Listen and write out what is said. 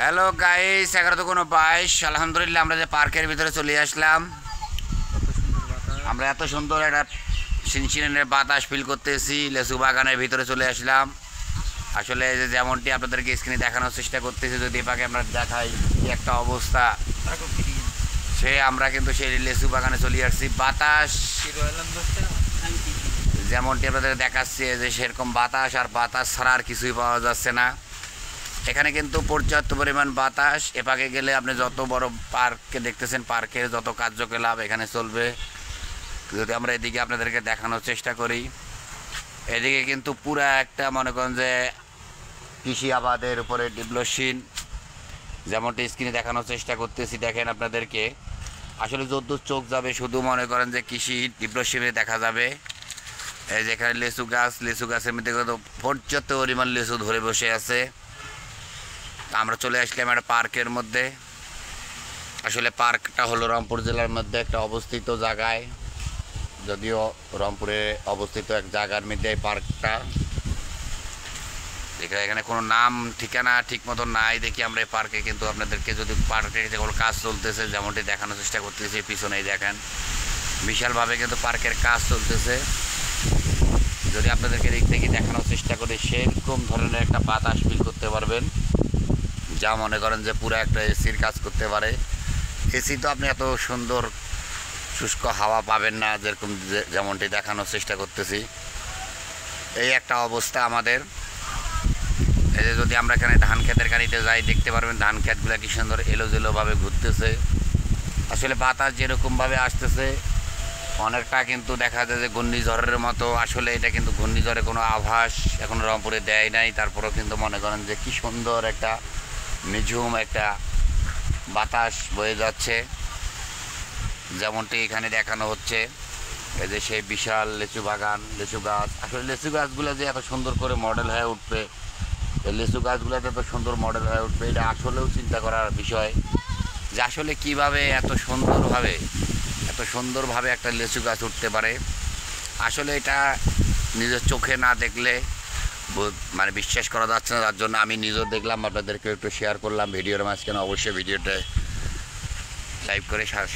Hello guys, 11:22 আলহামদুলিল্লাহ আমরা যে পার্কের ভিতরে চলে আসলাম। আমরা এত সুন্দর একটা সিনসিনের বাতাস ফিল করতেছি, লেচু বাগানের ভিতরে চলে আসলাম। আসলে যেমনটি আপনাদেরকে স্ক্রিনে দেখানোর চেষ্টা করতেছি, যদি পাকে আমরা দেখাই কি একটা অবস্থা, সে আমরা কিন্তু সেই লেচু বাগানে চলে আসছি। বাতাস যেমনটি আপনাদের দেখাচ্ছে যে সেরকম বাতাস, আর বাতাস ছাড়া আর কিছুই পাওয়া যাচ্ছে না। এখানে কিন্তু পর্যাপ্ত পরিমাণ বাতাস। এপাকে গেলে আপনি যত বড় পার্ককে দেখতেছেন, পার্কের যত কার্যকলাপ এখানে চলবে। যদি আমরা এদিকে আপনাদেরকে দেখানোর চেষ্টা করি, এদিকে কিন্তু পুরা একটা মনে করেন যে কৃষি আবাদের উপরে ডেভেলপশীল, যেমনটি স্ক্রিনে দেখানোর চেষ্টা করতেছি। দেখেন আপনাদেরকে, আসলে যদ্দূর চোখ যাবে শুধু মনে করেন যে কৃষি ডেভেলপশীলে দেখা যাবে। এই যেখানে লেচু গাছ, লেচু গাছের মধ্যে কত পর্যাপ্ত পরিমাণ লেচু ধরে বসে আছে। আমরা চলে আসলাম একটা পার্কের মধ্যে। আসলে পার্কটা হলো রংপুর জেলার মধ্যে একটা অবস্থিত জায়গায়, যদিও রংপুরে অবস্থিত এক জায়গার মধ্যে এই পার্কটা। এখানে কোনো নাম ঠিকানা ঠিক মতো নাই দেখি আমরা এই পার্কে, কিন্তু আপনাদেরকে যদি পার্কে যে কোনো কাজ চলতেছে যেমনটি দেখানোর চেষ্টা করতেছি, পিছনেই দেখেন বিশালভাবে কিন্তু পার্কের কাজ চলতেছে। যদি আপনাদেরকে দিক থেকে দেখানোর চেষ্টা করি, সেরকম ধরনের একটা বাতাস ফিল করতে পারবেন, যা মনে করেন যে পুরো একটা এসির কাজ করতে পারে। এসি তো আপনি এত সুন্দর শুষ্ক হাওয়া পাবেন না, যেরকম যেমনটি দেখানোর চেষ্টা করতেছি। এই একটা অবস্থা আমাদের। এই যে যদি আমরা এখানে ধান ক্ষেতের গাড়িতে যাই, দেখতে পারবেন ধান ক্ষেতগুলো কি সুন্দর এলোজেলোভাবে ঘুরতেছে। আসলে বাতাস যেরকমভাবে আসতেছে অনেকটা কিন্তু দেখা যায় যে ঘূর্ণিঝড়ের মতো। আসলে এটা কিন্তু ঘূর্ণিঝড়ের কোনো আভাস এখন রংপুরে দেয় নাই, তারপরেও কিন্তু মনে করেন যে কি সুন্দর একটা নিঝুম একটা বাতাস বয়ে যাচ্ছে, যেমনটি এখানে দেখানো হচ্ছে। এই যে সেই বিশাল লেচু বাগান, লেচু গাছ। আসলে লেচু গাছগুলো যে এত সুন্দর করে মডেল হয়ে উঠবে, এই লেচু গাছগুলো যে এত সুন্দর মডেল হয়ে উঠবে, এটা আসলেও চিন্তা করার বিষয় যে আসলে কীভাবে এত সুন্দরভাবে একটা লেচু গাছ উঠতে পারে। আসলে এটা নিজের চোখে না দেখলে মানে বিশ্বাস করা যাচ্ছে না। তার জন্য আমি নিজেও দেখলাম, আপনাদেরকে একটু শেয়ার করলাম ভিডিওর মাঝখানে। অবশ্যই ভিডিওটা লাইভ করে সাথে